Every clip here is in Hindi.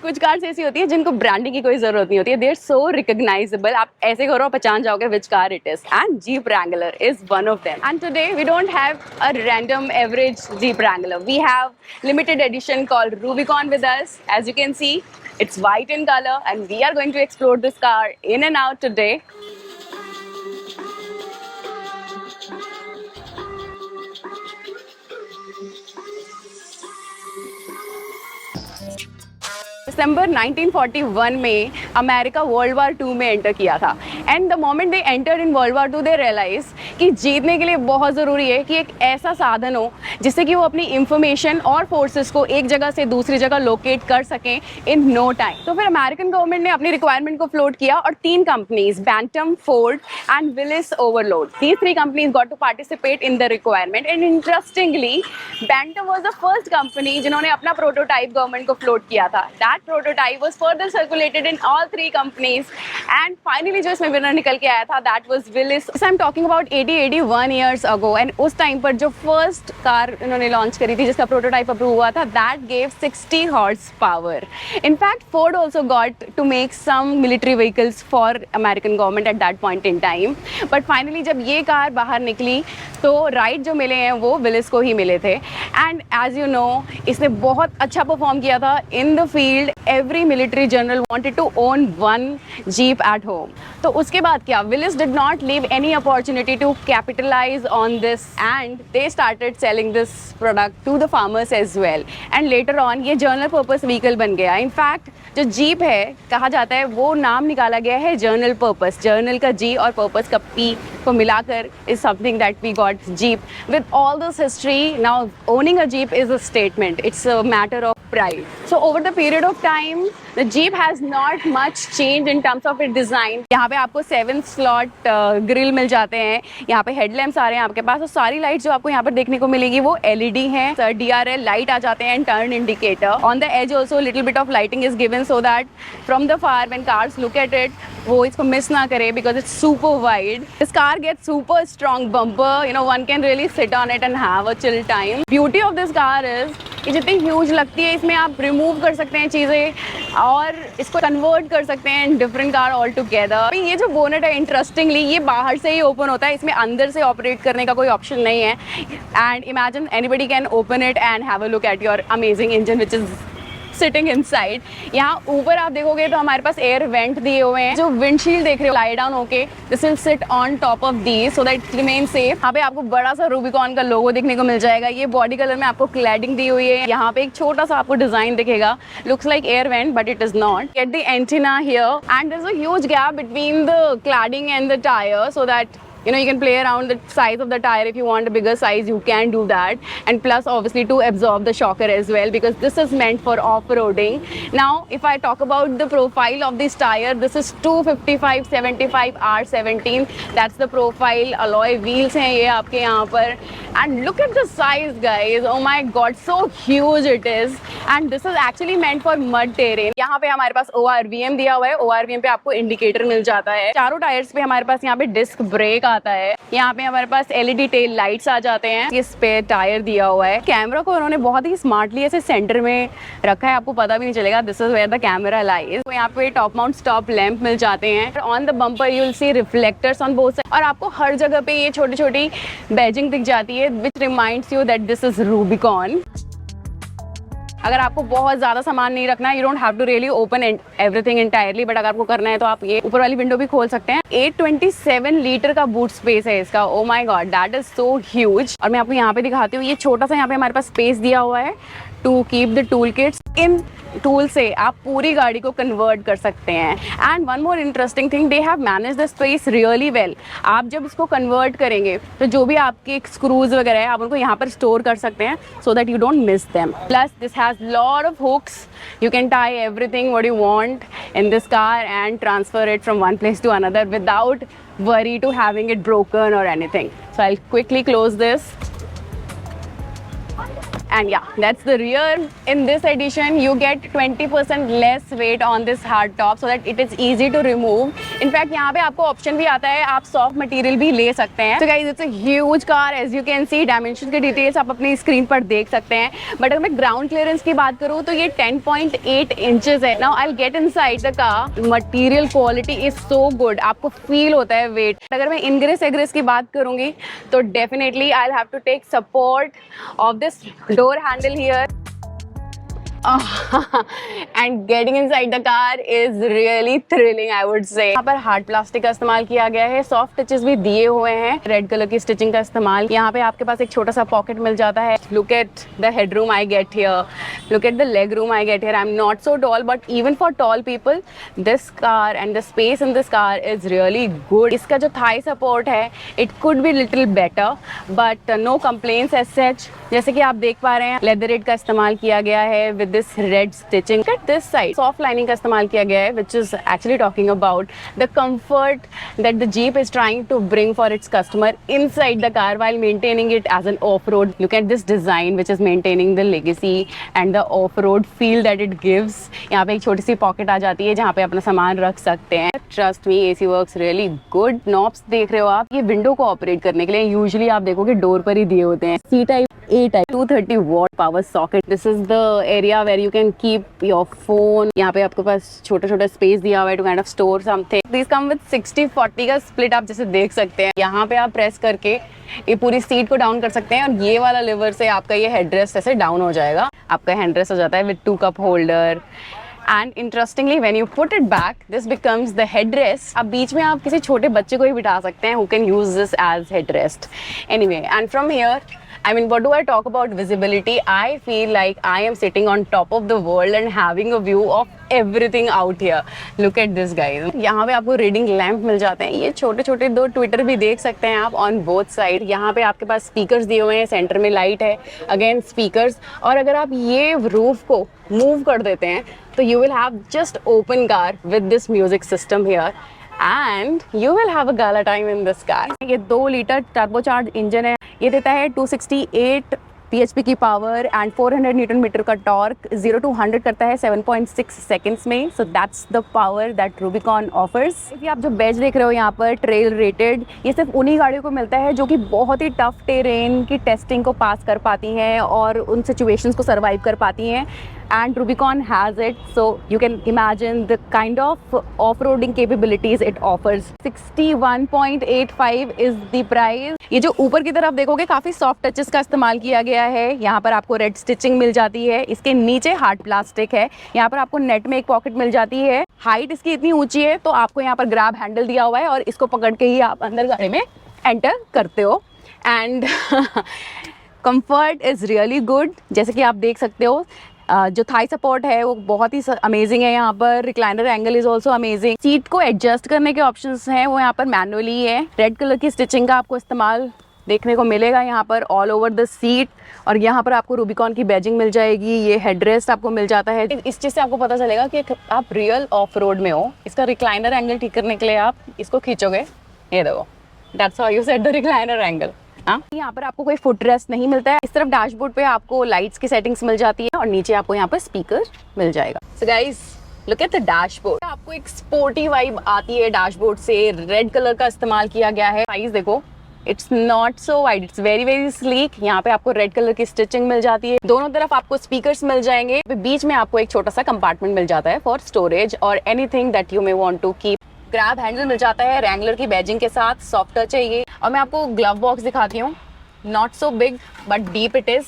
कुछ कार्स ऐसी होती है जिनको ब्रांडिंग की कोई जरूरत नहीं होती है, दे आर सो रिकॉग्नाइजेबल, आप ऐसे करो पहचान जाओगे which car it is, and Jeep Wrangler is one of them. And today we don't have a random average Jeep Wrangler, we have limited edition called Rubicon with us. As you can see, it's white in color and we are going to explore this car in and out today. दिसंबर 1941 में अमेरिका वर्ल्ड वार 2 में एंटर किया था, and the moment they enter in world war 2 they realise कि जीतने के लिए बहुत ज़रूरी है कि एक ऐसा साधन हो जिससे कि वो अपनी इंफॉर्मेशन और फोर्सेस को एक जगह से दूसरी जगह लोकेट कर सकें इन नो टाइम. तो फिर अमेरिकन गवर्नमेंट ने अपनी रिक्वायरमेंट को फ्लोट किया और 3 companies Bantam, Ford and Willys overload, these 3 companies got to participate in the requirement. And interestingly Bantam was the first company जिन्होंने अपना प्रोटोटाइप गवर्नमेंट को फ्लोट किया था. That prototype was further circulated in all 3 companies and finally जो इसमें विनर निकल के आया था that was Willis. So I'm talking about 81 years ago and उस टाइम पर जो फर्स्ट कार इन्होंने लॉन्च करी थी जिसका प्रोटोटाइप अप्रूव हुआ था, that gave 60 horse power. In fact, Ford also got to make some military vehicles for American government at that point in time. But finally जब ये कार बाहर निकली तो राइट जो मिले हैं वो विलिस को ही मिले थे. एंड एज यू नो इसने बहुत अच्छा परफॉर्म किया था in the field. Every military general wanted to own one jeep at home. तो उसके बाद क्या, Willys did not leave any opportunity to capitalise on this and they started selling this product to the farmers as well. And later on ये जर्नल पर्पस व्हीकल बन गया. इनफैक्ट जो जीप है कहा जाता है वो नाम निकाला गया है जर्नल पर्पस. जर्नल का जी और पर्पस का पी को मिलाकर is something that we got Jeep. With all this history now owning a jeep is a statement, it's a matter of pride. So over the period of time the jeep has not much changed in terms of its design. यहाँ पे आपको 7 slot ग्रिल मिल जाते हैं, यहाँ पे हेडलैम्प्स आ रहे हैं आपके पास, और सारी लाइट जो आपको यहाँ पर देखने को मिलेगी वो LED हैं. DRL लाइट आ जाते हैं, turn indicator. On the edge also little bit of lighting is given so that from the far when cars look at it वो इसको मिस ना करे because it's super wide. This car gets super strong bumper, you know one can really sit on it and have a chill time. Beauty of this car is ये जितनी ह्यूज लगती है इसमें आप रिमूव कर सकते हैं चीज़ें और इसको कन्वर्ट कर सकते हैं in different car all together. ये जो बोनेट है इंटरेस्टिंगली ये बाहर से ही ओपन होता है, इसमें अंदर से ऑपरेट करने का कोई ऑप्शन नहीं है. And imagine anybody can open it and have a look at your amazing engine which is sitting inside. यहाँ ऊपर आप देखोगे तो हमारे पास एयर वेंट दिए हुए हैं. जो विंडशील्ड देख रहे हो लाई डाउन होके this will sit on top of these so that remain safe. यहाँ पे आपको बड़ा सा रूबिकॉन का लोगो देखने को मिल जाएगा. ये बॉडी कलर में आपको क्लैडिंग दी हुई है. यहाँ पे एक छोटा सा आपको डिजाइन दिखेगा, looks like air vent but it is not. Get the antenna here and there is a huge gap between the cladding and the tyre so that you know you can play around the size of the tire. If you want a bigger size you can do that, and plus obviously to absorb the shocker as well because this is meant for off-roading. Now if I talk about the profile of this tire, this is 255/75 R17. that's the profile. alloy wheels हैं ये आपके यहाँ पर, and look at the size guys, oh my god so huge it is. and this is actually meant for mud terrain. यहाँ पे हमारे पास ORVM दिया हुआ है. ORVM पे आपको इंडिकेटर मिल जाता है. चारों टायर्स पे हमारे पास यहाँ पे डिस्क ब्रेक आता है. यहाँ पे हमारे पास LED टेल लाइट्स आ जाते हैं. इस पे टायर दिया हुआ है. कैमरा को उन्होंने बहुत ही स्मार्टली ऐसे सेंटर में रखा है, आपको पता भी नहीं चलेगा. This is where the camera lies. तो यहाँ पे टॉप माउंट स्टॉप लैंप मिल जाते हैं. On the bumper you will see reflectors on both side, और आपको हर जगह पे ये छोटी छोटी बैजिंग दिख जाती है which reminds you that this is Rubicon. अगर आपको बहुत ज़्यादा सामान नहीं रखना है you don't have to really open everything entirely, but अगर आपको करना है तो आप ये ऊपर वाली विंडो भी खोल सकते हैं. 827 लीटर का बूट स्पेस है इसका. Oh my God that is so huge. और मैं आपको यहाँ पे दिखाती हूँ, ये छोटा सा यहाँ पे हमारे पास स्पेस दिया हुआ है to keep the tool kits. इन टूल से आप पूरी गाड़ी को कन्वर्ट कर सकते हैं. And one more interesting thing, they have manage the space really well. आप जब इसको कन्वर्ट करेंगे तो जो भी आपके स्क्रूज वगैरह है आप उनको यहाँ पर स्टोर कर सकते हैं so that you don't miss them. Plus this has lot of hooks. you can tie everything what you want in this car and transfer it from one place to another without worry to having it broken or anything. So I'll quickly close this. And yeah, that's the rear. In this edition you get 20% less weight on this hard top so that it is easy to remove. In fact यहाँ पे आपको ऑप्शन भी आता है, आप सॉफ्ट मटेरियल भी ले सकते हैं. So guys, it's a huge car. As you can see, dimension के डिटेल्स आप अपनी स्क्रीन पर देख सकते हैं. बट अगर मैं ग्राउंड क्लियरेंस की बात करूँ तो ये 10.8 इंचेस है. Now I will get inside the car. Material quality is so good, आपको फील होता है वेट. अगर मैं इनग्रेस एग्रेस की बात करूँगी तो definitely I have to take support of this door handle here. And getting inside the car is really thrilling, I would say. यहाँ पर हार्ड प्लास्टिक का इस्तेमाल किया गया है, सॉफ्ट टचेस भी दिए हुए हैं, रेड कलर की स्टिचिंग का इस्तेमाल. यहाँ पे आपके पास एक छोटा सा पॉकेट मिल जाता है. Look at the headroom I get here. Look at the leg room I get here. I'm not so tall, but even for tall people, this car and the space in this car is really good. इसका जो thigh support है, it could be little better, but no complaints as such. जैसे कि आप देख पा रहे हैं, लेदरेट का इस्तेमाल किया गया है with this red stitching. At this side, soft lining का इस्तेमाल किया गया है, which is actually talking about the comfort that the Jeep is trying to bring for its customer inside the car while maintaining it as an off-road. Look at this design, which is maintaining the legacy and the off-road feel that it gives. यहाँ पे एक छोटी सी पॉकेट आ जाती है जहाँ पे अपना सामान रख सकते हैं. Trust me, AC works really good. Knobs देख रहे हो आप, ये विंडो को ऑपरेट करने के लिए यूजुअली आप देखोगे डोर पर ही दिए होते हैं. C type, A type, 230 watt power socket. This is the area where you can keep your phone. यहाँ पे आपके पास छोटा छोटा स्पेस दिया हुआ है to kind of store something. These come with 60-40 का स्प्लिट, आप जैसे देख सकते हैं. यहाँ पे आप प्रेस करके ये पूरी सीट को डाउन कर सकते हैं और ये वाला लिवर से आपका ये हेडरेस्ट ऐसे डाउन हो जाएगा. आपका हैंडरेस्ट हो जाता है with 2 cup holder. And interestingly, when you put it back, this becomes the headrest. अब बीच में आप किसी छोटे बच्चे को ही बिठा सकते हैं who can use this as headrest. Anyway, and from here, I mean, what do I talk about visibility? I feel like I am sitting on top of the world and having a view of everything out here. Look at this, guys. यहाँ पे आपको रीडिंग लैम्प मिल जाते हैं. ये छोटे छोटे 2 ट्विटर भी देख सकते हैं आप on both side. यहाँ पे आपके पास स्पीकर्स दिए हुए हैं, सेंटर में लाइट है, अगेन स्पीकर्स. और अगर आप ये रूफ को मूव कर देते हैं तो you will have just open car with this music system here. And you will have a gala time in this car. ये 2 लीटर टर्बोचार्ज इंजन है. ये देता है 268 PHP की पावर एंड 400 न्यूटन मीटर का टॉर्क. 0 to 100 करता है 7.6 सेकेंड्स में. So that's the power that Rubicon offers. ये आप जो बैज देख रहे हो यहाँ पर ट्रेल रेटेड, ये सिर्फ उन्हीं गाड़ियों को मिलता है जो कि बहुत ही टफ टेरेन की टेस्टिंग को पास कर पाती हैं और उन सिचुएशंस को सर्वाइव कर पाती हैं. And Rubicon has it, so you can imagine the kind of off-roading capabilities it offers. 61.85 is the price. ये जो ऊपर की तरफ देखोगे काफ़ी सॉफ्ट टचेस का इस्तेमाल किया गया है. यहाँ पर आपको रेड स्टिचिंग मिल जाती है. इसके नीचे हार्ड प्लास्टिक है. यहाँ पर आपको नेट में एक पॉकेट मिल जाती है. हाइट इसकी इतनी ऊंची है तो आपको यहाँ पर ग्रैब हैंडल दिया हुआ है और इसको पकड़ के ही आप अंदर गाड़ी में एंटर करते हो. And comfort is really good. जैसे कि आप देख सकते हो, जो थाई सपोर्ट है वो बहुत ही अमेजिंग है. यहाँ पर recliner angle is also amazing. Seat को एडजस्ट करने के ऑप्शंस हैं वो यहाँ पर मैनुअली है. रेड कलर की स्टिचिंग का आपको इस्तेमाल देखने को मिलेगा यहाँ पर ऑल ओवर द सीट. और यहाँ पर आपको रूबिकॉन की बैजिंग मिल जाएगी. ये हेडरेस्ट आपको मिल जाता है. इस चीज़ से आपको पता चलेगा कि आप रियल ऑफ रोड में हो. इसका रिक्लाइनर एंगल ठीक करने के लिए आप इसको खींचोगे, ये देखो, that's how you set the recliner angle. यहाँ पर आपको कोई फुट रेस्ट नहीं मिलता है. इस तरफ डैशबोर्ड पे आपको लाइट्स की सेटिंग्स मिल जाती है और नीचे आपको यहाँ पर स्पीकर मिल जाएगा. So guys, look at the dashboard. आपको एक स्पोर्टी वाइब आती है डैशबोर्ड से. रेड कलर का इस्तेमाल किया गया है. साइज देखो, it's not so wide, it's very very sleek. यहाँ पे आपको रेड कलर की स्टिचिंग मिल जाती है. दोनों तरफ आपको स्पीकर्स मिल जाएंगे. बीच में आपको एक छोटा सा कंपार्टमेंट मिल जाता है फॉर स्टोरेज और anything that you may want to keep. Grab handle मिल जाता है रैंगलर की बैजिंग के साथ. सॉफ्ट टच है ये. और मैं आपको ग्लव बॉक्स दिखाती हूँ. Not so big but deep it is.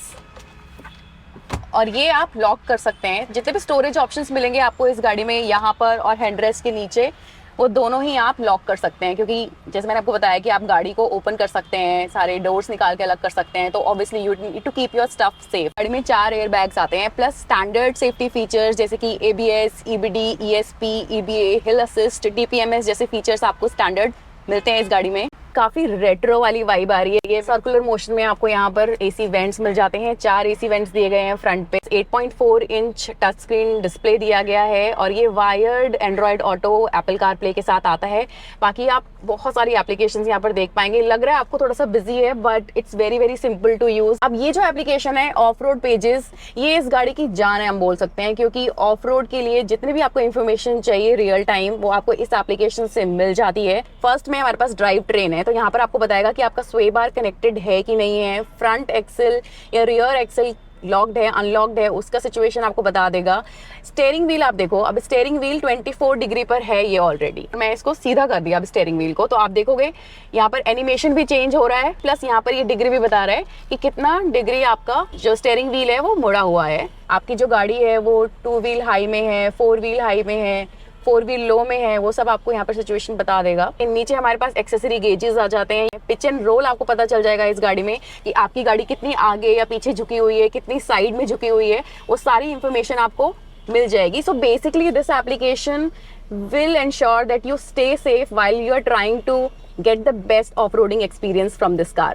और ये आप लॉक कर सकते हैं. जितने भी स्टोरेज ऑप्शंस मिलेंगे आपको इस गाड़ी में, यहाँ पर और हैंडरेस्ट के नीचे, वो दोनों ही आप लॉक कर सकते हैं. क्योंकि जैसे मैंने आपको बताया कि आप गाड़ी को ओपन कर सकते हैं, सारे डोर्स निकाल के अलग कर सकते हैं. तो obviously you need to keep your stuff safe. गाड़ी में 4 एयर बैग्स आते हैं प्लस स्टैंडर्ड सेफ्टी फीचर्स जैसे कि ABS, EBD, ESP, EBA, हिल असिस्ट, DPMS जैसे फीचर्स आपको स्टैंडर्ड मिलते हैं इस गाड़ी में. काफी रेट्रो वाली वाइब आ रही है। ये सर्कुलर मोशन में आपको यहाँ पर एसी वेंट्स मिल जाते हैं, 4 एसी वेंट्स दिए गए हैं फ्रंट पे। 8.4 इंच टच स्क्रीन डिस्प्ले दिया गया है और ये wired Android auto Apple car play के साथ आता है। बाकी आप बहुत सारी एप्लीकेशंस यहाँ पर देख पाएंगे। लग रहा है आपको थोड़ा सा बिजी है but it's very very simple to use. अब ये जो एप्लीकेशन है ऑफ रोड पेजेस, ये इस गाड़ी की जान है हम बोल सकते हैं, क्योंकि ऑफ रोड के लिए जितने भी आपको इन्फॉर्मेशन चाहिए रियल टाइम वो आपको इस एप्लीकेशन से मिल जाती है। फर्स्ट में हमारे पास ड्राइव ट्रेन है, तो यहाँ पर आपको बताएगा कि आपका स्वे बार कनेक्टेड है कि नहीं है, फ्रंट एक्सेल या रियर एक्सेल लॉक्ड है अनलॉक्ड है, उसका सिचुएशन आपको बता देगा। स्टीयरिंग व्हील आप देखो, अब स्टीयरिंग व्हील 24 डिग्री पर है ये ऑलरेडी। मैं इसको सीधा कर दिया अब स्टीयरिंग व्हील को, तो आप देखोगे यहाँ पर एनिमेशन भी चेंज हो रहा है, प्लस यहाँ पर ये डिग्री भी बता रहा है कि कितना डिग्री आपका जो स्टीयरिंग व्हील है वो मुड़ा हुआ है। आपकी जो गाड़ी है वो 2 व्हील हाई में है, 4 व्हील हाई में है, 4 व्हील लो में है, वो सब आपको यहाँ पर सिचुएशन बता देगा। नीचे हमारे पास एक्सेसरी गेजेस आ जाते हैं। पिच एंड रोल आपको पता चल जाएगा इस गाड़ी में कि आपकी गाड़ी कितनी आगे या पीछे झुकी हुई है, कितनी साइड में झुकी हुई है, वो सारी इंफॉर्मेशन आपको मिल जाएगी। So basically this application will ensure that you stay safe while you are trying to get the best off-roading experience from this car.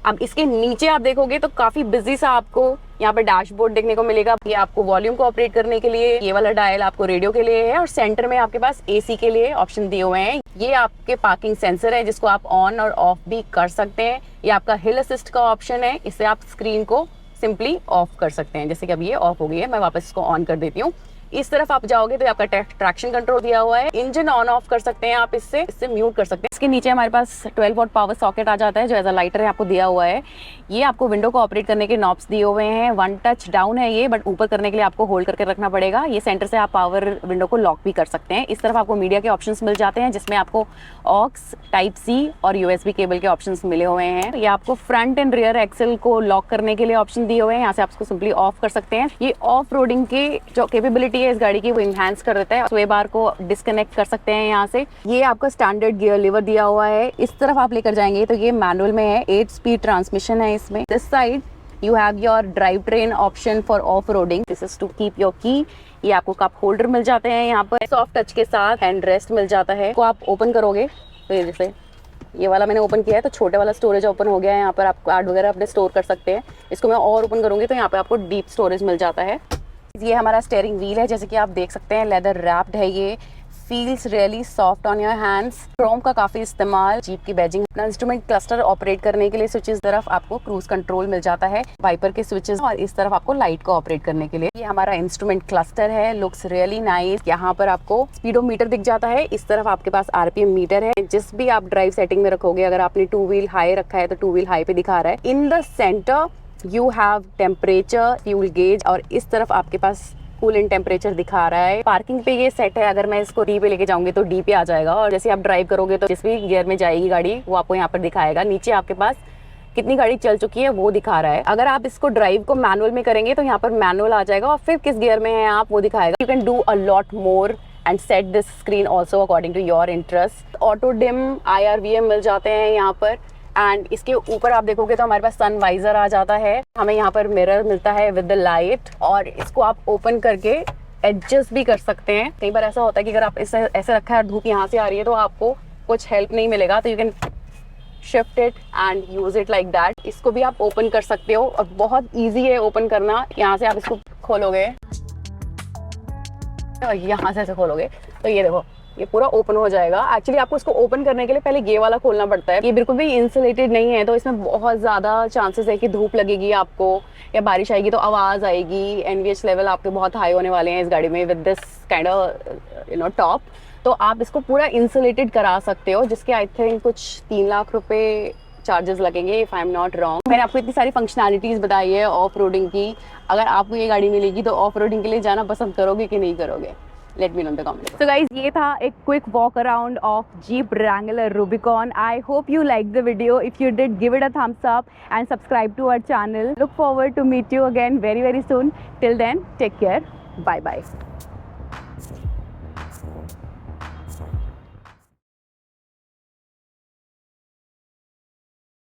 अब इसके नीचे आप देखोगे तो काफी बिजी सा आपको यहाँ पर डैशबोर्ड देखने को मिलेगा। ये आपको वॉल्यूम को ऑपरेट करने के लिए, ये वाला डायल आपको रेडियो के लिए है और सेंटर में आपके पास एसी के लिए ऑप्शन दिए हुए हैं। ये आपके पार्किंग सेंसर है जिसको आप ऑन और ऑफ भी कर सकते हैं। ये आपका हिल असिस्ट का ऑप्शन है, इससे आप स्क्रीन को सिंपली ऑफ कर सकते हैं। जैसे कि अब ये ऑफ हो गई है, मैं वापस इसको ऑन कर देती हूँ। इस तरफ आप जाओगे तो आपका ट्रैक्शन कंट्रोल दिया हुआ है, इंजन ऑन ऑफ कर सकते हैं आप, इससे म्यूट कर सकते हैं। इसके नीचे हमारे पास 12 वोल्ट पावर सॉकेट आ जाता है जो एज अ लाइटर है आपको दिया हुआ है। ये आपको विंडो को ऑपरेट करने के नॉब्स दिए हुए हैं। 1 टच डाउन है ये, बट ऊपर करने के लिए आपको होल्ड करके रखना पड़ेगा। ये सेंटर से आप पावर विंडो को लॉक भी कर सकते हैं। इस तरफ आपको मीडिया के ऑप्शंस मिल जाते हैं जिसमें आपको ऑक्स, टाइप सी और यूएसबी केबल के ऑप्शंस मिले हुए हैं। ये आपको फ्रंट एंड रियर एक्सेल को लॉक करने के लिए ऑप्शन दिए हुए हैं, यहाँ से आप इसको सिंपली ऑफ कर सकते हैं। ये ऑफ रोडिंग की जो कैपेबिलिटी है इस गाड़ी की वो एनहांस कर देता है। स्वे बार को डिस्कनेक्ट कर सकते हैं यहाँ से। ये आपका स्टैंडर्ड गियर लीवर दिया हुआ है। इस तरफ आप लेकर जाएंगे तो ये मैनुअल में है, 8 स्पीड ट्रांसमिशन है इसमें। This side you have your drive train option for off roading, this is to keep your key. ये आपको कप होल्डर मिल जाते हैं, यहाँ पर सॉफ्ट टच के साथ हैंड रेस्ट मिल जाता है। को आप ओपन करोगे तो ये जैसे ये वाला मैंने ओपन किया है तो छोटे वाला स्टोरेज ओपन हो गया है। यहाँ पर आप कार्ड वगैरह अपने स्टोर कर सकते हैं। इसको मैं और ओपन करूंगी तो यहाँ पे आपको डीप स्टोरेज मिल जाता है। ये हमारा स्टीयरिंग व्हील है, जैसे कि आप देख सकते हैं लेदर रैप्ड है। ये feels really soft on your hands. Chrome का काफी इस्तेमाल, जीप की बैजिंग। अपना इंस्ट्रूमेंट क्लस्टर ऑपरेट करने के लिए स्विचेस तरफ आपको क्रूज कंट्रोल मिल जाता है, वाइपर के स्विचेस, और इस तरफ आपको लाइट को ऑपरेट करने के लिए। ये हमारा इंस्ट्रूमेंट क्लस्टर है, लुक्स रियली नाइस। यहाँ पर आपको स्पीडोमीटर दिख जाता है, इस तरफ आपके पास आरपीएम मीटर है। जिस भी आप ड्राइव सेटिंग में रखोगे, अगर आपने 2 व्हील हाई रखा है तो 2 व्हील हाई पे दिखा रहा है। In the centre you have temperature, fuel gauge, और इस तरफ आपके पास कूल इन टेम्परेचर दिखा रहा है। पार्किंग पे ये सेट है, अगर मैं इसको डी पे लेके जाऊंगी तो डी पे आ जाएगा, और जैसे आप ड्राइव करोगे तो जिस भी गियर में जाएगी गाड़ी वो आपको यहाँ पर दिखाएगा। नीचे आपके पास कितनी गाड़ी चल चुकी है वो दिखा रहा है। अगर आप इसको ड्राइव को मैनुअल में करेंगे तो यहाँ पर मैनुअल आ जाएगा और फिर किस गियर में है आप वो दिखाएगा। You can do a lot more and set this screen also according to your interest. Auto dim, IRVM मिल जाते हैं यहाँ पर। एंड इसके ऊपर आप देखोगे तो हमारे पास सन वाइजर आ जाता है। हमें यहाँ पर मिरर मिलता है विद द लाइट, और इसको आप ओपन करके एडजस्ट भी कर सकते हैं। कई बार ऐसा होता है कि अगर आप इसे ऐसे रखा है और धूप यहाँ से आ रही है तो आपको कुछ हेल्प नहीं मिलेगा, तो you can shift it and use it like that. इसको भी आप ओपन कर सकते हो और बहुत ईजी है ओपन करना। यहाँ से आप इसको खोलोगे और यहाँ से ऐसे खोलोगे तो ये देखो ये पूरा ओपन हो जाएगा। एक्चुअली आपको इसको ओपन करने के लिए पहले ये वाला खोलना पड़ता है। ये बिल्कुल भी इंसुलेटेड नहीं है तो इसमें बहुत ज़्यादा चांसेस है कि धूप लगेगी आपको या बारिश आएगी तो आवाज़ आएगी। NVH लेवल आपके बहुत हाई होने वाले हैं इस गाड़ी में with this kind of top. तो आप इसको पूरा इंसुलेटेड करा सकते हो, जिसके आई थिंक कुछ 3 लाख रुपए चार्जेस लगेंगे if I am not wrong. मैंने आपको इतनी सारी फंक्शनैलिटीज़ बताई है ऑफ रोडिंग की। अगर आपको ये गाड़ी मिलेगी तो ऑफ रोडिंग के लिए जाना पसंद करोगे कि नहीं करोगे? Let me know in the comments. So guys, ये था एक quick walk around of Jeep Wrangler Rubicon. I hope you liked the video. If you did, give it a thumbs up and subscribe to our channel. Look forward to meet you again very soon. Till then, take care. Bye bye.